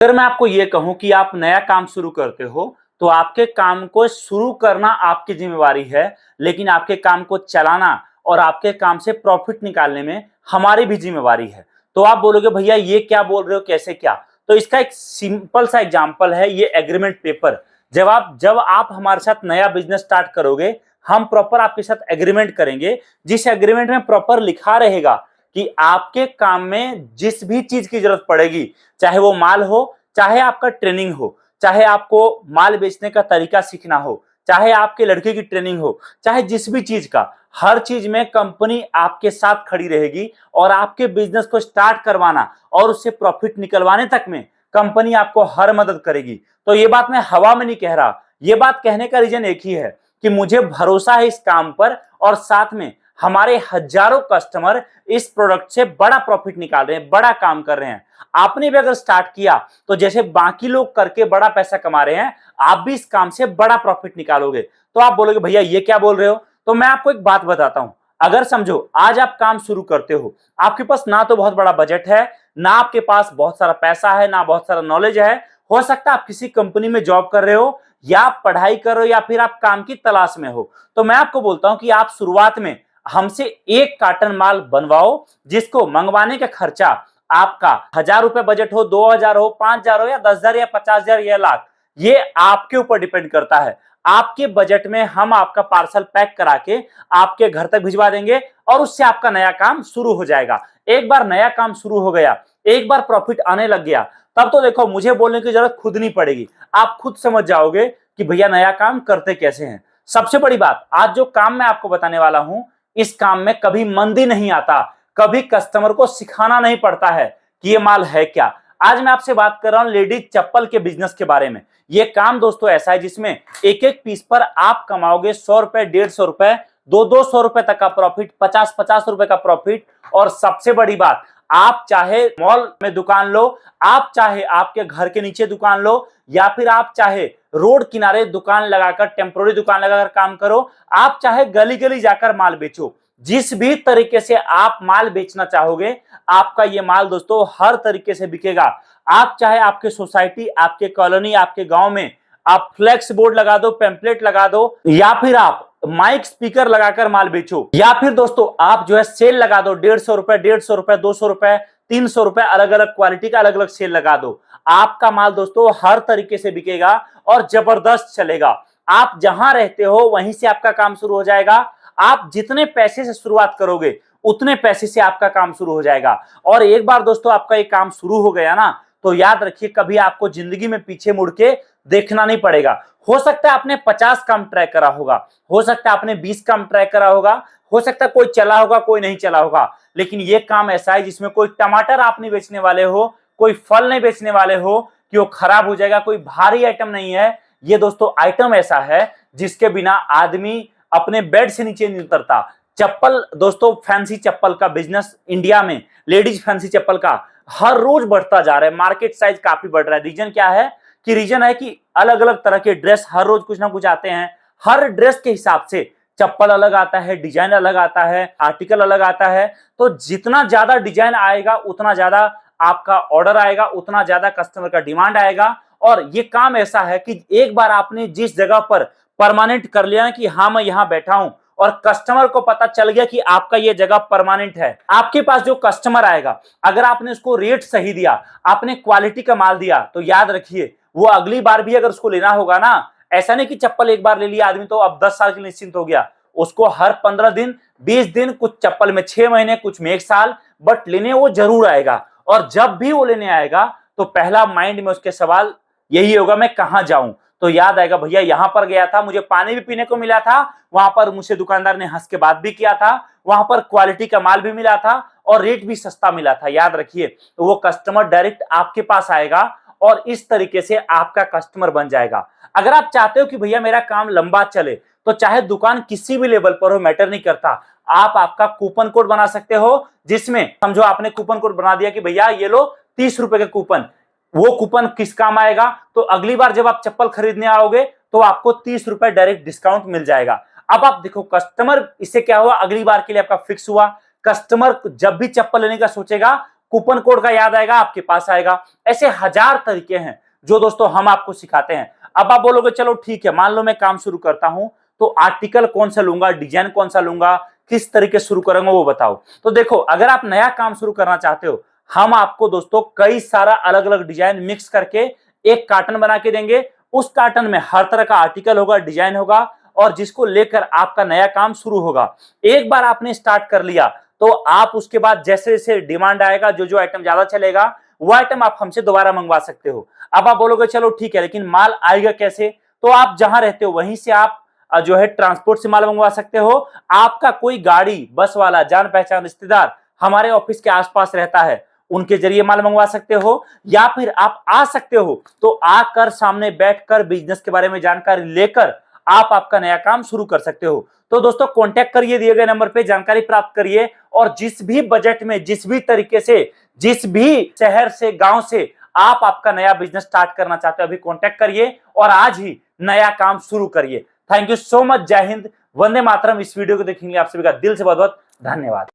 अगर मैं आपको ये कहूं कि आप नया काम शुरू करते हो तो आपके काम को शुरू करना आपकी जिम्मेवारी है, लेकिन आपके काम को चलाना और आपके काम से प्रॉफिट निकालने में हमारी भी जिम्मेवारी है। तो आप बोलोगे भैया ये क्या बोल रहे हो, कैसे क्या? तो इसका एक सिंपल सा एग्जांपल है ये एग्रीमेंट पेपर। जब आप हमारे साथ नया बिजनेस स्टार्ट करोगे, हम प्रॉपर आपके साथ एग्रीमेंट करेंगे, जिस एग्रीमेंट में प्रॉपर लिखा रहेगा कि आपके काम में जिस भी चीज की जरूरत पड़ेगी, चाहे वो माल हो, चाहे आपका ट्रेनिंग हो, चाहे आपको माल बेचने का तरीका सीखना हो, चाहे आपके लड़के की ट्रेनिंग हो, चाहे जिस भी चीज का, हर चीज में कंपनी आपके साथ खड़ी रहेगी और आपके बिजनेस को स्टार्ट करवाना और उससे प्रॉफिट निकलवाने तक में कंपनी आपको हर मदद करेगी। तो ये बात मैं हवा में नहीं कह रहा, ये बात कहने का रीजन एक ही है कि मुझे भरोसा है इस काम पर और साथ में हमारे हजारों कस्टमर इस प्रोडक्ट से बड़ा प्रॉफिट निकाल रहे हैं, बड़ा काम कर रहे हैं। आपने भी अगर स्टार्ट किया तो जैसे बाकी लोग करके बड़ा पैसा कमा रहे हैं, आप भी इस काम से बड़ा प्रॉफिट निकालोगे। तो आप बोलोगे भैया ये क्या बोल रहे हो? तो मैं आपको एक बात बताता हूं। अगर समझो आज आप काम शुरू करते हो, आपके पास ना तो बहुत बड़ा बजट है, ना आपके पास बहुत सारा पैसा है, ना बहुत सारा नॉलेज है। हो सकता है आप किसी कंपनी में जॉब कर रहे हो, या आप पढ़ाई कर रहे हो, या फिर आप काम की तलाश में हो। तो मैं आपको बोलता हूं कि आप शुरुआत में हमसे 1 कार्टन माल बनवाओ, जिसको मंगवाने का खर्चा आपका 1000 रुपए बजट हो, 2000 हो, 5000 हो, या 10,000 या 50,000 या लाख, ये आपके ऊपर डिपेंड करता है। आपके बजट में हम आपका पार्सल पैक करा के आपके घर तक भिजवा देंगे और उससे आपका नया काम शुरू हो जाएगा। एक बार नया काम शुरू हो गया, एक बार प्रॉफिट आने लग गया, तब तो देखो मुझे बोलने की जरूरत खुद नहीं पड़ेगी, आप खुद समझ जाओगे कि भैया नया काम करते कैसे हैं। सबसे बड़ी बात, आज जो काम मैं आपको बताने वाला हूं, इस काम में कभी मंदी नहीं आता, कभी कस्टमर को सिखाना नहीं पड़ता है कि ये माल है क्या। आज मैं आपसे बात कर रहा हूं लेडीज चप्पल के बिजनेस के बारे में। ये काम दोस्तों ऐसा है जिसमें एक एक पीस पर आप कमाओगे 100 रुपए, 150 रुपए, 200 रुपए तक का प्रॉफिट, 50 रुपए का प्रॉफिट। और सबसे बड़ी बात, आप चाहे मॉल में दुकान लो, आप चाहे आपके घर के नीचे दुकान लो, या फिर आप चाहे रोड किनारे दुकान लगाकर, टेम्पोररी दुकान लगाकर काम करो, आप चाहे गली गली जाकर माल बेचो, जिस भी तरीके से आप माल बेचना चाहोगे, आपका ये माल दोस्तों हर तरीके से बिकेगा। आप चाहे आपके सोसाइटी, आपके कॉलोनी, आपके गांव में आप फ्लेक्स बोर्ड लगा दो, पैम्पलेट लगा दो, या फिर आप माइक स्पीकर लगाकर माल बेचो, या फिर दोस्तों आप जो है सेल लगा दो, 150 रुपए, 150 रुपए, 200 रुपए, 300 रुपए, अलग अलग क्वालिटी का अलग अलग सेल लगा दो। आपका माल दोस्तों हर तरीके से बिकेगा और जबरदस्त चलेगा। आप जहां रहते हो वहीं से आपका काम शुरू हो जाएगा। आप जितने पैसे से शुरुआत करोगे उतने पैसे से आपका काम शुरू हो जाएगा। और एक बार दोस्तों आपका ये काम शुरू हो गया ना, तो याद रखिए कभी आपको जिंदगी में पीछे मुड़ के देखना नहीं पड़ेगा। हो सकता है आपने 50 काम ट्राई करा होगा, हो सकता है आपने 20 काम ट्राई करा होगा, हो सकता है कोई चला होगा, कोई नहीं चला होगा, लेकिन ये काम ऐसा है जिसमें कोई टमाटर आप नहीं बेचने वाले हो, कोई फल नहीं बेचने वाले हो कि वो खराब हो जाएगा, कोई भारी आइटम नहीं है। ये दोस्तों आइटम ऐसा है जिसके बिना आदमी अपने बेड से नीचे नहीं उतरता। चप्पल दोस्तों, फैंसी चप्पल का बिजनेस इंडिया में, लेडीज फैंसी चप्पल का हर रोज बढ़ता जा रहा है, मार्केट साइज काफी बढ़ रहा है। रीजन क्या है? कि रीजन है कि अलग अलग तरह के ड्रेस हर रोज कुछ ना कुछ आते हैं, हर ड्रेस के हिसाब से चप्पल अलग आता है, डिजाइन अलग आता है, आर्टिकल अलग आता है। तो जितना ज्यादा डिजाइन आएगा उतना ज्यादा आपका ऑर्डर आएगा, उतना ज्यादा कस्टमर का डिमांड आएगा। और ये काम ऐसा है कि एक बार आपने जिस जगह पर परमानेंट कर लिया ना कि हाँ मैं यहां बैठा हूं, और कस्टमर को पता चल गया कि आपका ये जगह परमानेंट है, आपके पास जो कस्टमर आएगा, अगर आपने उसको रेट सही दिया, आपने क्वालिटी का माल दिया, तो याद रखिए वो अगली बार भी अगर उसको लेना होगा ना, ऐसा नहीं कि चप्पल एक बार ले लिया आदमी तो अब 10 साल के लिए निश्चिंत हो गया। उसको हर 15 दिन, 20 दिन, कुछ चप्पल में 6 महीने, कुछ में 1 साल, बट लेने वो जरूर आएगा। और जब भी वो लेने आएगा तो पहला माइंड में उसके सवाल यही होगा, मैं कहां जाऊं? तो याद आएगा भैया यहां पर गया था, मुझे पानी भी पीने को मिला था, वहां पर मुझे दुकानदार ने हंस के बात भी किया था, वहां पर क्वालिटी का माल भी मिला था और रेट भी सस्ता मिला था। याद रखिए, तो वो कस्टमर डायरेक्ट आपके पास आएगा और इस तरीके से आपका कस्टमर बन जाएगा। अगर आप चाहते हो कि भैया मेरा काम लंबा चले, तो चाहे दुकान किसी भी लेवल पर हो, मैटर नहीं करता, आप आपका कूपन कोड बना सकते हो, जिसमें समझो आपने कूपन कोड बना दिया कि भैया ये लो 30 रुपए का कूपन। वो कूपन किस काम आएगा? तो अगली बार जब आप चप्पल खरीदने आओगे तो आपको 30 रुपए डायरेक्ट डिस्काउंट मिल जाएगा। अब आप देखो कस्टमर, इससे क्या हुआ, अगली बार के लिए आपका फिक्स हुआ। कस्टमर जब भी चप्पल लेने का सोचेगा कूपन कोड का याद आएगा, आपके पास आएगा। ऐसे हजार तरीके हैं जो दोस्तों हम आपको सिखाते हैं। अब आप बोलोगे चलो ठीक है, मान लो मैं काम शुरू करता हूं, तो आर्टिकल कौन सा लूंगा, डिजाइन कौन सा लूंगा, किस तरीके से शुरू करूंगा वो बताओ। तो देखो, अगर आप नया काम शुरू करना चाहते हो, हम आपको दोस्तों कई सारा अलग अलग डिजाइन मिक्स करके एक कार्टन बना के देंगे। उस कार्टन में हर तरह का आर्टिकल होगा, डिजाइन होगा, और जिसको लेकर आपका नया काम शुरू होगा। एक बार आपने स्टार्ट कर लिया तो आप उसके बाद जैसे जैसे डिमांड आएगा, जो जो आइटम ज्यादा चलेगा वो आइटम आप हमसे दोबारा मंगवा सकते हो। अब आप बोलोगे चलो ठीक है, लेकिन माल आएगा कैसे? तो आप जहां रहते हो वहीं से आप जो है ट्रांसपोर्ट से माल मंगवा सकते हो। आपका कोई गाड़ी, बस वाला, जान पहचान रिश्तेदार हमारे ऑफिस के आसपास रहता है, उनके जरिए माल मंगवा सकते हो, या फिर आप आ सकते हो तो आकर सामने बैठकर बिजनेस के बारे में जानकारी लेकर आप आपका नया काम शुरू कर सकते हो। तो दोस्तों कांटेक्ट करिए, दिए गए नंबर पे जानकारी प्राप्त करिए, और जिस भी बजट में, जिस भी तरीके से, जिस भी शहर से, गांव से आप आपका नया बिजनेस स्टार्ट करना चाहते हो, अभी कांटेक्ट करिए और आज ही नया काम शुरू करिए। Thank you so much. जय हिंद, वंदे मातरम। इस वीडियो को देखने के लिए आप सभी का दिल से बहुत बहुत धन्यवाद।